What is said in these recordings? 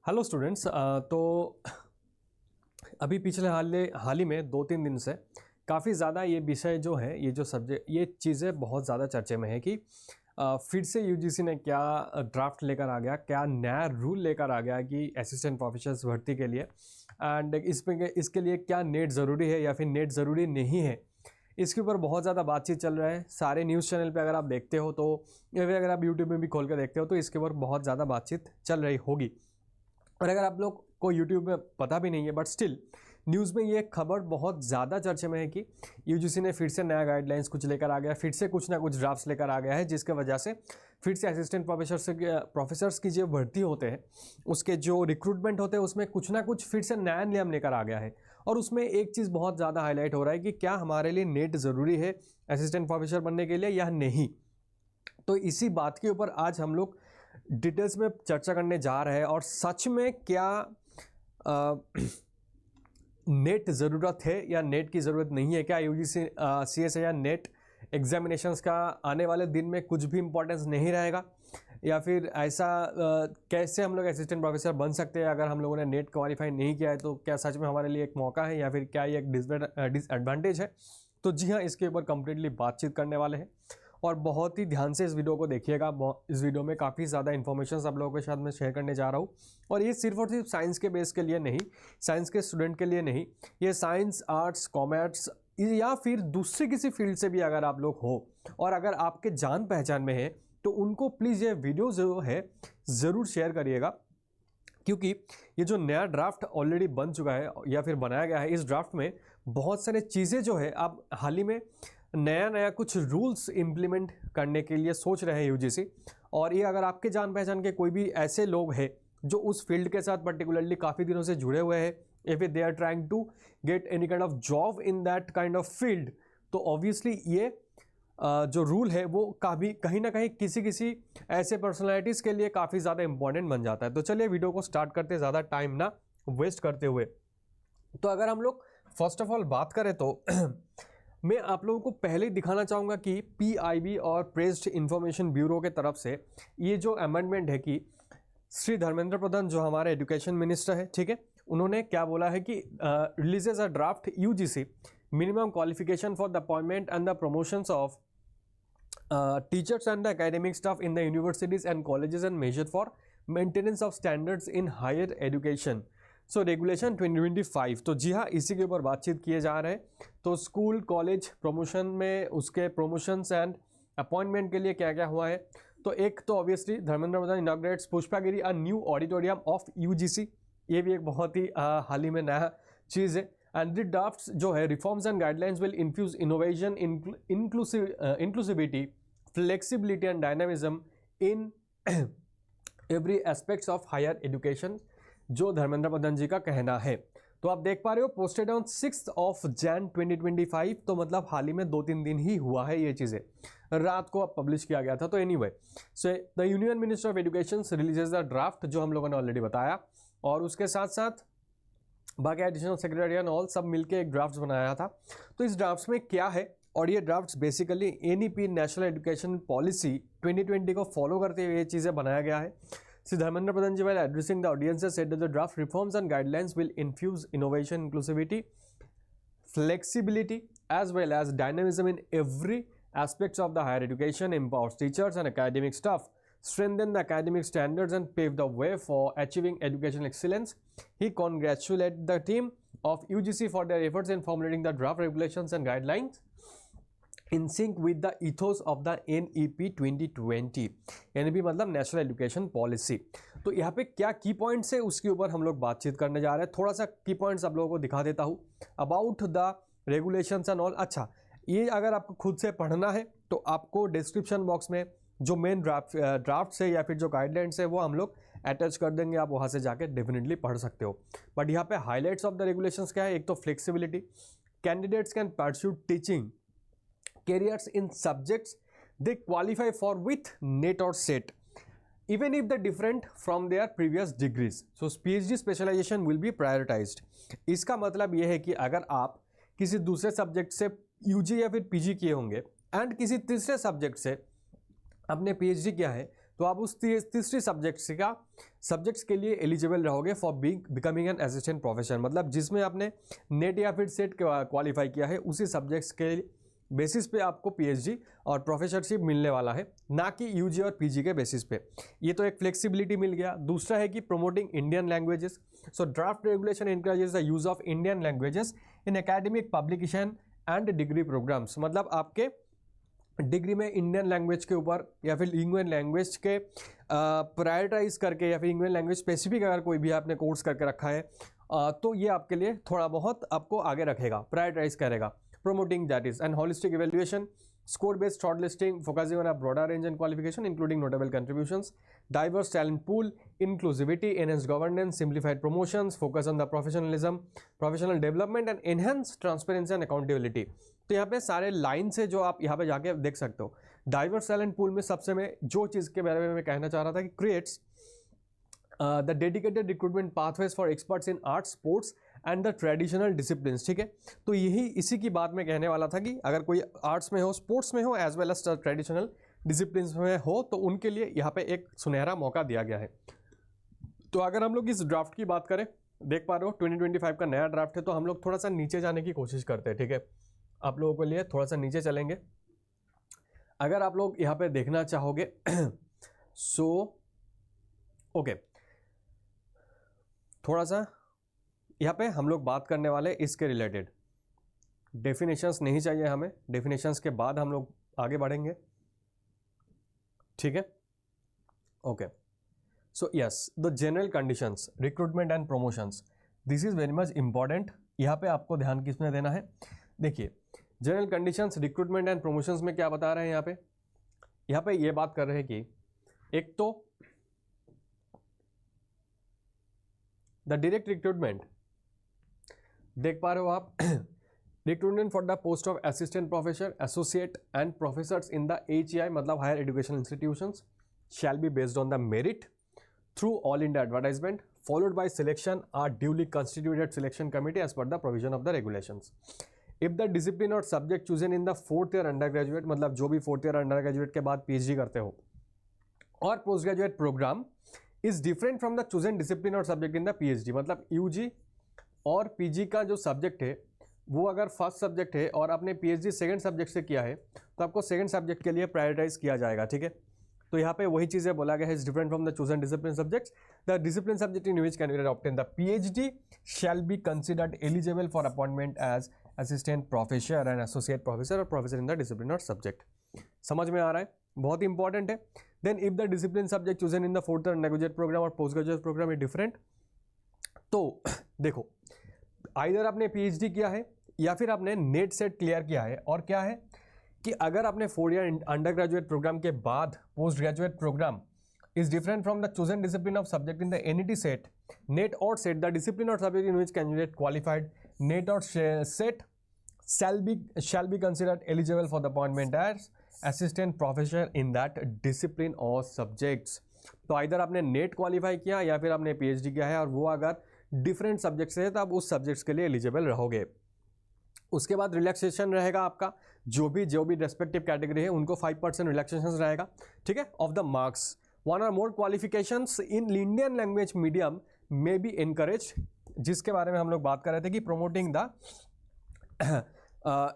Hello students. तो अभी पिछले हाल ही में 2-3 दिन से काफ़ी ज़्यादा ये विषय जो है, ये जो सब्जेक्ट, ये चीज़ें बहुत ज़्यादा चर्चे में है कि फिर से यूजीसी ने क्या ड्राफ्ट लेकर आ गया, क्या नया रूल लेकर आ गया कि असिस्टेंट प्रोफेसर्स भर्ती के लिए, एंड इसके लिए क्या नेट ज़रूरी है या फिर नेट ज़रूरी नहीं है। इसके ऊपर बहुत ज़्यादा बातचीत चल रहा है। सारे न्यूज़ चैनल पे अगर आप देखते हो तो, या फिर अगर आप यूट्यूब में भी खोल कर देखते हो तो इसके ऊपर बहुत ज़्यादा बातचीत चल रही होगी। और अगर आप लोग को यूट्यूब में पता भी नहीं है, बट स्टिल न्यूज़ में ये खबर बहुत ज़्यादा चर्चे में है कि यूजीसी ने फिर से नया गाइडलाइंस कुछ लेकर आ गया, फिर से कुछ ना कुछ ड्राफ्ट्स लेकर आ गया है, जिसके वजह से फिर से असिस्टेंट प्रोफेसर्स की जो भर्ती होते हैं, उसके जो रिक्रूटमेंट होते हैं, उसमें कुछ ना कुछ फिर से नया नियम लेकर आ गया है। और उसमें एक चीज़ बहुत ज़्यादा हाईलाइट हो रहा है कि क्या हमारे लिए नेट ज़रूरी है असिस्टेंट प्रोफेसर बनने के लिए या नहीं। तो इसी बात के ऊपर आज हम लोग डिटेल्स में चर्चा करने जा रहे हैं। और सच में क्या नेट ज़रूरत है या नेट की ज़रूरत नहीं है, क्या यूजीसी सीएस या नेट एग्जामिनेशंस का आने वाले दिन में कुछ भी इंपॉर्टेंस नहीं रहेगा, या फिर ऐसा कैसे हम लोग असिस्टेंट प्रोफेसर बन सकते हैं अगर हम लोगों ने नेट क्वालिफाई नहीं किया है, तो क्या सच में हमारे लिए एक मौका है या फिर क्या ये एक डिसएडवांटेज है। तो जी हाँ, इसके ऊपर कंप्लीटली बातचीत करने वाले हैं और बहुत ही ध्यान से इस वीडियो को देखिएगा। इस वीडियो में काफ़ी ज़्यादा इन्फॉर्मेशन आप लोगों के साथ में शेयर करने जा रहा हूँ। और ये सिर्फ और सिर्फ साइंस के बेस के लिए नहीं, साइंस के स्टूडेंट के लिए नहीं, ये साइंस, आर्ट्स, कॉमर्स या फिर दूसरी किसी फील्ड से भी अगर आप लोग हो और अगर आपके जान पहचान में है तो उनको प्लीज़ ये वीडियो जो है ज़रूर शेयर करिएगा, क्योंकि ये जो नया ड्राफ्ट ऑलरेडी बन चुका है या फिर बनाया गया है, इस ड्राफ्ट में बहुत सारे चीज़ें जो है आप हाल ही में नया कुछ रूल्स इम्प्लीमेंट करने के लिए सोच रहे हैं यूजीसी। और ये अगर आपके जान पहचान के कोई भी ऐसे लोग हैं जो उस फील्ड के साथ पर्टिकुलरली काफ़ी दिनों से जुड़े हुए हैं, या फिर they are trying to get any kind of job in that kind of field, तो ऑब्वियसली ये जो रूल है वो कहीं ना कहीं किसी ऐसे पर्सनैलिटीज़ के लिए काफ़ी ज़्यादा इंपॉर्टेंट बन जाता है। तो चलिए वीडियो को स्टार्ट करते, ज़्यादा टाइम ना वेस्ट करते हुए। तो अगर हम लोग फर्स्ट ऑफ ऑल बात करें तो मैं आप लोगों को पहले दिखाना चाहूँगा कि पीआईबी और प्रेस इंफॉर्मेशन ब्यूरो के तरफ से ये जो अमेंडमेंट है कि श्री धर्मेंद्र प्रधान जो हमारे एजुकेशन मिनिस्टर है, ठीक है, उन्होंने क्या बोला है कि releases a draft UGC minimum qualification for the appointment and the promotions of teachers and the academic staff in the universities and colleges and measured for maintenance of standards in higher education. So regulation 2025। तो जी हाँ, इसी के ऊपर बातचीत किए जा रहे हैं। तो स्कूल कॉलेज प्रमोशन में उसके प्रमोशंस एंड अपॉइंटमेंट के लिए क्या क्या हुआ है, तो एक तो obviously Dharmendra Pradhan inaugurates Pushpagiri a new auditorium of UGC, ये भी एक बहुत ही हाल ही में नया चीज़ है। एंड द ड्राफ्ट्स जो है reforms and guidelines will infuse innovation, inclusivity, flexibility and dynamism in every aspects of higher education, जो धर्मेंद्र प्रधान जी का कहना है। तो आप देख पा रहे हो, पोस्टेड ऑन 6 Jan 2025, तो मतलब हाल ही में 2-3 दिन ही हुआ है, ये चीज़ें रात को अब पब्लिश किया गया था। तो anyway, so the union minister of education releases the draft, जो हम लोगों ने ऑलरेडी बताया, और उसके साथ साथ बाकी एडिशनल सेक्रेटरी एंड ऑल सब मिलके एक ड्राफ्ट बनाया था। तो इस ड्राफ्ट में क्या है, और ये draft basically NEP national education policy 2020 को फॉलो करते हुए ये चीज़ें बनाया गया है। श्री धर्मेंद्र प्रधान जी, while addressing the audiences, said that the draft reforms and guidelines will infuse innovation, inclusivity, flexibility, as well as dynamism in every aspects of the higher education, empowers teachers and academic staff, strengthen the academic standards, and pave the way for achieving educational excellence. He congratulated the team of UGC for their efforts in formulating the draft regulations and guidelines in sync with the ethos of the NEP 2020। NEP मतलब national education policy. तो यहाँ पे क्या की points है उसके ऊपर हम लोग बातचीत करने जा रहे हैं। थोड़ा सा की पॉइंट्स आप लोगों को दिखा देता हूँ about the regulations and all. अच्छा, ये अगर आपको खुद से पढ़ना है तो आपको डिस्क्रिप्शन बॉक्स में जो मेन ड्राफ्ट है या फिर जो गाइडलाइंस है वो हम लोग अटैच कर देंगे, आप वहाँ से जाके डेफिनेटली पढ़ सकते हो। बट यहाँ पे हाईलाइट्स ऑफ द रेगुलेशंस क्या है, एक तो flexibility, candidates can pursue teaching careers in subjects they qualify for with NET or SET, even if they're different from their previous degrees. So PhD specialization will be prioritized। इसका मतलब यह है कि अगर आप किसी दूसरे सब्जेक्ट से यूजी या फिर पीजी किए होंगे एंड किसी तीसरे सब्जेक्ट से आपने PhD किया है, तो आप उस तीसरी सब्जेक्ट्स के लिए एलिजिबल रहोगे for becoming an assistant professor. मतलब जिसमें आपने नेट या फिर सेट क्वालिफाई किया है उसी सब्जेक्ट्स के बेसिस पे आपको पीएचडी और प्रोफेसरशिप मिलने वाला है, ना कि यूजी और पीजी के बेसिस पे। ये तो एक फ्लेक्सिबिलिटी मिल गया। दूसरा है कि promoting Indian languages. So draft regulation encourages the use of Indian languages in academic publication and degree programs. मतलब आपके डिग्री में इंडियन लैंग्वेज के ऊपर या फिर इंग्लिश लैंग्वेज के प्रायोरिटाइज करके या फिर इंग्लिश लैंग्वेज स्पेसिफिक अगर कोई भी आपने कोर्स करके रखा है तो ये आपके लिए थोड़ा बहुत आपको आगे रखेगा, प्रायोरिटाइज करेगा। Promoting that is and holistic evaluation, score-based shortlisting, focusing on a broader range and qualification, including notable contributions, diverse talent pool, inclusivity, enhanced governance, simplified promotions, focus on the professionalism, professional development, and enhanced transparency and accountability. तो यहाँ पे सारे line से जो आप यहाँ पे जाके देख सकते हो। डाइवर्स टैलेंट पूल में सबसे मैं जो चीज़ के बारे में मैं कहना चाह रहा था कि creates the dedicated recruitment pathways for experts in arts, sports and the traditional disciplines. ठीक है, तो यही इसी की बात मैं कहने वाला था कि अगर कोई आर्ट्स में हो, स्पोर्ट्स में हो, as well as traditional disciplines में हो, तो उनके लिए यहाँ पे एक सुनहरा मौका दिया गया है। तो अगर हम लोग इस ड्राफ्ट की बात करें, देख पा रहे हो 2025 का नया ड्राफ्ट है, तो हम लोग थोड़ा सा नीचे जाने की कोशिश करते हैं। ठीक है, आप लोगों के लिए थोड़ा सा नीचे चलेंगे। अगर आप लोग यहाँ पे देखना चाहोगे सो ओके, थोड़ा सा यहाँ पे हम लोग बात करने वाले इसके रिलेटेड। डेफिनेशंस नहीं चाहिए हमें, डेफिनेशंस के बाद हम लोग आगे बढ़ेंगे। ठीक है, okay. So yes, the general conditions, recruitment and promotions, this is very much important. यहाँ पे आपको ध्यान किसमें देना है? देखिए, general conditions, recruitment and promotions में क्या बता रहे हैं यहाँ पे ये बात कर रहे हैं कि एक तो द डायरेक्ट रिक्रूटमेंट, देख पा रहे हो आप, recruitment for the post of assistant professor, associate and professors in the HEI मतलब higher education institutions shall be based on the merit through all India advertisement followed by selection are duly constituted selection committee as per the provision of the regulations. If the discipline or subject chosen in the 4th year undergraduate मतलब जो भी 4th year undergraduate के बाद PhD करते हो और post graduate program is different from the chosen discipline और subject in the PhD, मतलब UG और PG का जो सब्जेक्ट है वो अगर फर्स्ट सब्जेक्ट है और आपने PhD सेकंड सब्जेक्ट से किया है तो आपको सेकंड सब्जेक्ट के लिए प्रायोरिटाइज किया जाएगा। ठीक है, तो यहाँ पे वही चीज़ें बोला गया है, is different from the chosen discipline subjects. The discipline subject in which candidate obtain the PhD shall be considered eligible for appointment as assistant professor and associate professor और प्रोफेसर इन द डिसिप्लिन और subject. समझ में आ रहा है? बहुत important है। Then if the discipline subject chosen in the 4th year undergraduate program और post graduate program is different, तो देखो आइदर आपने PhD किया है या फिर आपने नेट सेट क्लियर किया है, और क्या है कि अगर आपने 4 year अंडर ग्रेजुएट प्रोग्राम के बाद post graduate program is different from the chosen discipline of subject in the NET SET, NET और सेट, द डिसिप्लिन और subject in which candidate qualified NET और SET shall be considered eligible for the appointment as assistant professor in that discipline or subjects. तो either आपने net qualify किया या फिर आपने PhD किया है और वो अगर डिफरेंट सब्जेक्ट से है तो आप उस सब्जेक्ट्स के लिए एलिजिबल रहोगे। उसके बाद रिलैक्सेशन रहेगा आपका, जो भी रेस्पेक्टिव कैटेगरी है उनको 5% रिलैक्सेशन रहेगा। ठीक है, of the marks. 1 or more qualifications in Indian language medium may be encourage, जिसके बारे में हम लोग बात कर रहे थे कि प्रोमोटिंग द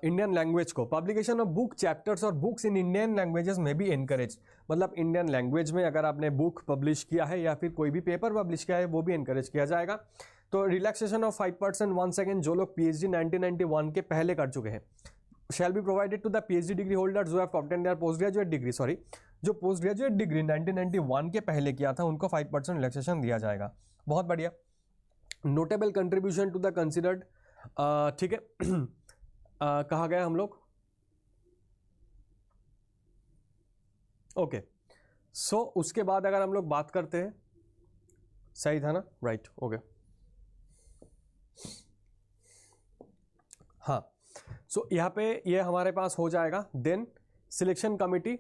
इंडियन लैंग्वेज को, पब्लिकेशन ऑफ बुक चैप्टर्स और बुक्स इन इंडियन लैंग्वेजेस में भी एनकरेज, मतलब इंडियन लैंग्वेज में अगर आपने बुक पब्लिश किया है या फिर कोई भी पेपर पब्लिश किया है वो भी एनकरेज किया जाएगा। तो रिलैक्सेशन ऑफ 5%, 1 सेकेंड, जो लोग PhD 1991 के पहले कर चुके हैं shall be provided to the PhD degree holders who have obtained their post graduate degree, sorry जो पोस्ट ग्रेजुएट डिग्री 1991 के पहले किया था उनको 5% रिलैक्सेशन दिया जाएगा। बहुत बढ़िया। Notable contribution to the considered, ठीक है, कहा गया हम लोग, ओके। सो उसके बाद अगर हम लोग बात करते हैं, सही था ना, राइट, ओके। हाँ, सो यहाँ पे ये हमारे पास हो जाएगा। देन सिलेक्शन कमिटी,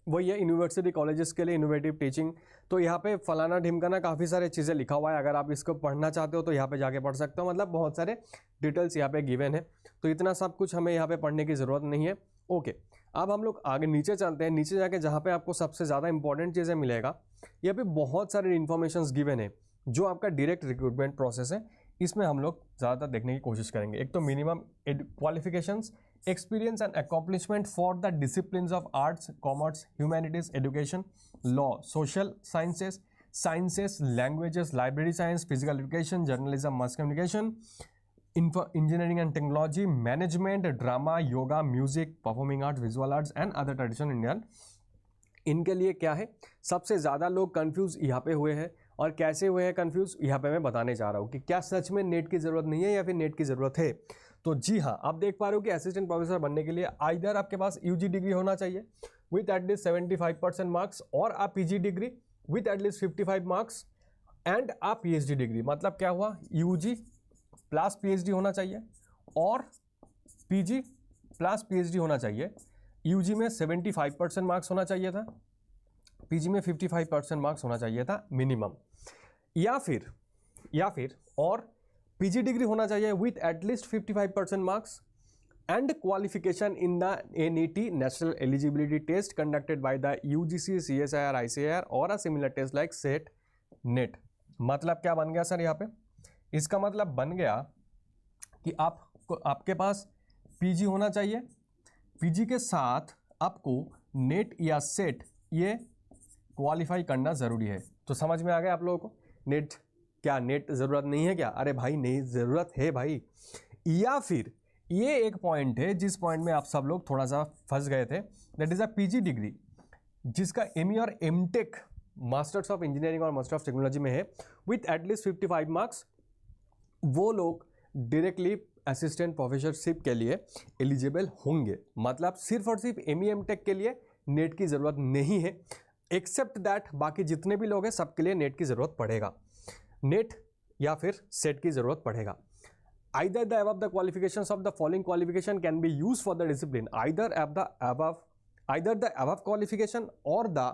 वही है यूनिवर्सिटी कॉलेजेस के लिए इनोवेटिव टीचिंग। तो यहाँ पे फलाना ढिमकाना काफ़ी सारे चीज़ें लिखा हुआ है, अगर आप इसको पढ़ना चाहते हो तो यहाँ पे जाके पढ़ सकते हो, मतलब बहुत सारे डिटेल्स यहाँ पे गिवन है, तो इतना सब कुछ हमें यहाँ पे पढ़ने की ज़रूरत नहीं है। ओके, अब हम लोग आगे नीचे चलते हैं। नीचे जाके जहाँ पे आपको सबसे ज़्यादा इंपॉर्टेंट चीज़ें मिलेगा, यहाँ पे बहुत सारे इन्फॉर्मेशंस गिवन है जो आपका डायरेक्ट रिक्रूटमेंट प्रोसेस है, इसमें हम लोग ज़्यादातर देखने की कोशिश करेंगे। एक तो minimum qualifications, experience and accomplishment for the disciplines of arts, commerce, humanities, education, law, social sciences, languages, library science, physical education, journalism, mass communication, engineering and technology, management, drama, yoga, music, performing arts, visual arts and other traditional Indian. इनके लिए क्या है, सबसे ज़्यादा लोग confuse यहाँ पे हुए हैं। और कैसे हुए हैं कंफ्यूज, यहाँ पे मैं बताने जा रहा हूँ कि क्या सच में नेट की ज़रूरत नहीं है या फिर नेट की ज़रूरत है। तो जी हाँ, आप देख पा रहे हो कि असिस्टेंट प्रोफेसर बनने के लिए आइदर आपके पास यूजी डिग्री होना चाहिए विथ एटलीस्ट 75% मार्क्स, और आप PG degree with at least 55 marks, and आप पीएचडी डिग्री। मतलब क्या हुआ, यूजी प्लस पीएचडी होना चाहिए और पीजी प्लस पीएचडी होना चाहिए। यूजी में 75% मार्क्स होना चाहिए था, पीजी में 55% मार्क्स होना चाहिए था मिनिमम, या फिर और पीजी डिग्री होना चाहिए with at least 55% marks and qualification in the NET national eligibility test conducted by the UGC, CSIR, ICAR और a similar test like SET, NET. मतलब क्या बन गया सर यहाँ पे, इसका मतलब बन गया कि आपके पास पीजी होना चाहिए, पीजी के साथ आपको नेट या सेट ये क्वालिफाई करना ज़रूरी है। तो समझ में आ गया आप लोगों को, नेट क्या, नेट ज़रूरत नहीं है क्या? अरे भाई नहीं, ज़रूरत है भाई। या फिर ये एक पॉइंट है जिस पॉइंट में आप सब लोग थोड़ा सा फंस गए थे, that is a PG degree जिसका एमई और एमटेक, मास्टर्स ऑफ इंजीनियरिंग और मास्टर ऑफ टेक्नोलॉजी में है विथ एटलीस्ट 55 मार्क्स। वो लोग डायरेक्टली असिस्टेंट प्रोफेसरशिप के लिए एलिजिबल होंगे। मतलब सिर्फ और सिर्फ एमई एमटेक के लिए नेट की ज़रूरत नहीं है, एक्सेप्ट दैट बाकी जितने भी लोग हैं सबके लिए नेट की ज़रूरत पड़ेगा, नेट या फिर सेट की ज़रूरत पड़ेगा। Either the above the qualifications of the following qualification can be used for the discipline. Either the above qualification or the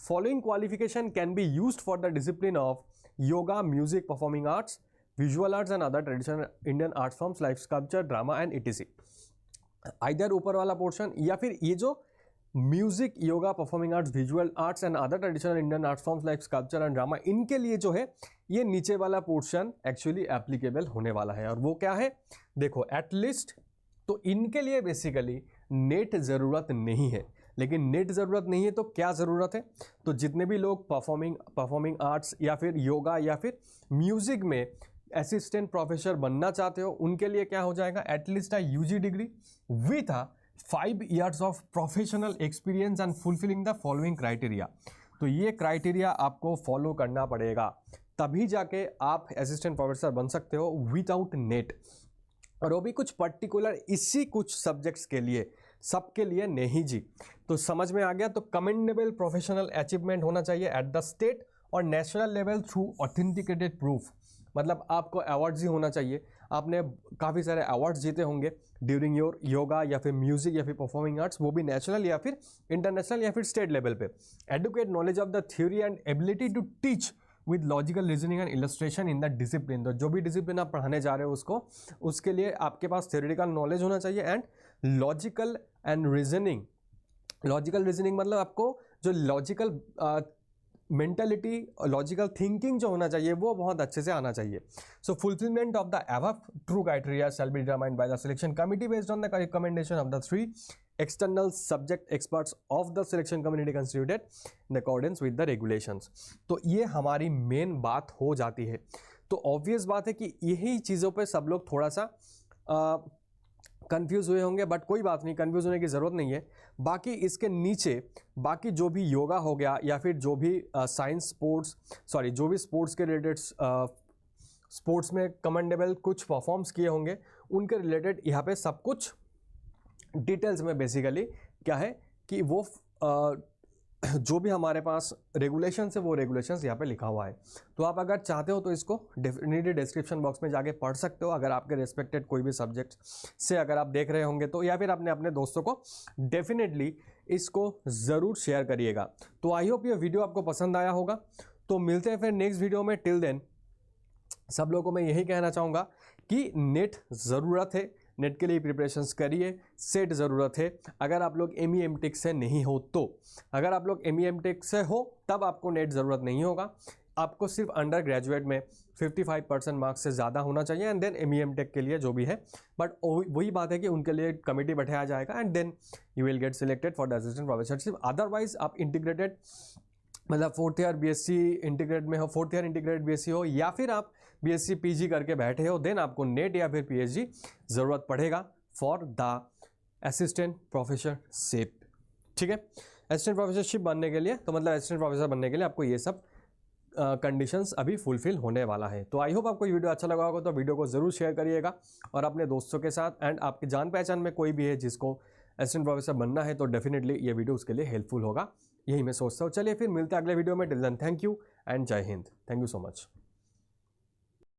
following qualification can be used for the discipline of yoga, music, performing arts, visual arts and other traditional Indian art forms like sculpture, drama and etc. Either ऊपर वाला portion या फिर ये जो music, yoga, performing arts, visual arts and other traditional Indian art forms like sculpture and drama, इनके लिए जो है ये नीचे वाला पोर्शन एक्चुअली एप्लीकेबल होने वाला है। और वो क्या है, देखो एटलीस्ट, तो इनके लिए बेसिकली नेट ज़रूरत नहीं है। लेकिन नेट ज़रूरत नहीं है तो क्या ज़रूरत है, तो जितने भी लोग परफॉर्मिंग आर्ट्स या फिर योगा या फिर म्यूज़िक में असिस्टेंट प्रोफेसर बनना चाहते हो, उनके लिए क्या हो जाएगा, at least a UG degree with a 5 years of professional experience and fulfilling the following criteria. तो ये क्राइटेरिया आपको फॉलो करना पड़ेगा, तभी जाके आप असिस्टेंट प्रोफेसर बन सकते हो विदाउट नेट। और वो भी कुछ पर्टिकुलर इसी कुछ सब्जेक्ट्स के लिए, सबके लिए नहीं जी। तो समझ में आ गया। तो कमेंडेबल प्रोफेशनल अचीवमेंट होना चाहिए एट द स्टेट और national level through authenticated proof. मतलब आपको अवार्ड्स ही होना चाहिए, आपने काफ़ी सारे अवार्ड्स जीते होंगे ड्यूरिंग योर योगा या फिर म्यूजिक या फिर परफॉर्मिंग आर्ट्स, वो भी नेशनल या फिर इंटरनेशनल या फिर स्टेट लेवल पे। Adequate knowledge of the theory and ability to teach with logical reasoning and illustration in the discipline. तो जो भी डिसिप्लिन आप पढ़ाने जा रहे हो उसको, उसके लिए आपके पास थ्योरेटिकल नॉलेज होना चाहिए and logical and reasoning. Logical reasoning मतलब आपको जो लॉजिकल मेंटालिटी, लॉजिकल थिंकिंग जो होना चाहिए वो बहुत अच्छे से आना चाहिए। So fulfilment of the above true criteria shall be determined by the selection committee based on the recommendation of the 3 external subject experts of the selection community constituted in accordance with the regulations. तो ये हमारी main बात हो जाती है। तो obvious बात है कि यही चीज़ों पे सब लोग थोड़ा सा कंफ्यूज हुए होंगे, बट कोई बात नहीं, कंफ्यूज होने की ज़रूरत नहीं है। बाकी इसके नीचे बाकी जो भी योगा हो गया या फिर जो भी जो भी स्पोर्ट्स के रिलेटेड स्पोर्ट्स में कमेंडेबल कुछ परफॉर्म्स किए होंगे, उनके रिलेटेड यहाँ पे सब कुछ डिटेल्स में बेसिकली क्या है कि वो जो भी हमारे पास रेगुलेशंस है वो रेगुलेशंस यहाँ पे लिखा हुआ है। तो आप अगर चाहते हो तो इसको डेफिनेटली डिस्क्रिप्शन बॉक्स में जाके पढ़ सकते हो। अगर आपके रेस्पेक्टेड कोई भी सब्जेक्ट से अगर आप देख रहे होंगे तो, या फिर अपने अपने दोस्तों को डेफिनेटली इसको ज़रूर शेयर करिएगा। तो आई होप ये वीडियो आपको पसंद आया होगा। तो मिलते हैं फिर नेक्स्ट वीडियो में। टिल देन सब लोगों को मैं यही कहना चाहूँगा कि नेट ज़रूरत है, नेट के लिए प्रिपरेशंस करिए, सेट ज़रूरत है। अगर आप लोग MEM-टेक से नहीं हो तो, अगर आप लोग MEM-टेक से हो तब आपको नेट ज़रूरत नहीं होगा, आपको सिर्फ अंडर ग्रेजुएट में 55% मार्क्स से ज़्यादा होना चाहिए एंड देन MEM-टेक के लिए जो भी है। बट वही बात है कि उनके लिए कमेटी बैठाया जाएगा and then you will get selected for the assistant professorship. Otherwise आप इंटीग्रेटेड मतलब 4th ईयर BSc इंटीग्रेट में हो, 4th ईयर इंटीग्रेटेड BSc हो, या फिर आप BSc PG करके बैठे हो, देन आपको नेट या फिर PhD ज़रूरत पड़ेगा फॉर द असिस्टेंट प्रोफेसरशिप। ठीक है, असिस्टेंट प्रोफेसरशिप बनने के लिए, तो मतलब असिस्टेंट प्रोफेसर बनने के लिए आपको ये सब कंडीशंस अभी फुलफिल होने वाला है। तो आई होप आपको ये वीडियो अच्छा लगा होगा, तो वीडियो को ज़रूर शेयर करिएगा और अपने दोस्तों के साथ, एंड आपके जान पहचान में कोई भी है जिसको असिस्टेंट प्रोफेसर बनना है तो डेफिनेटली ये वीडियो उसके लिए हेल्पफुल होगा, यही मैं सोचता हूँ। चलिए फिर मिलते हैं अगले वीडियो में। Till then thank you and जय हिंद। Thank you so much.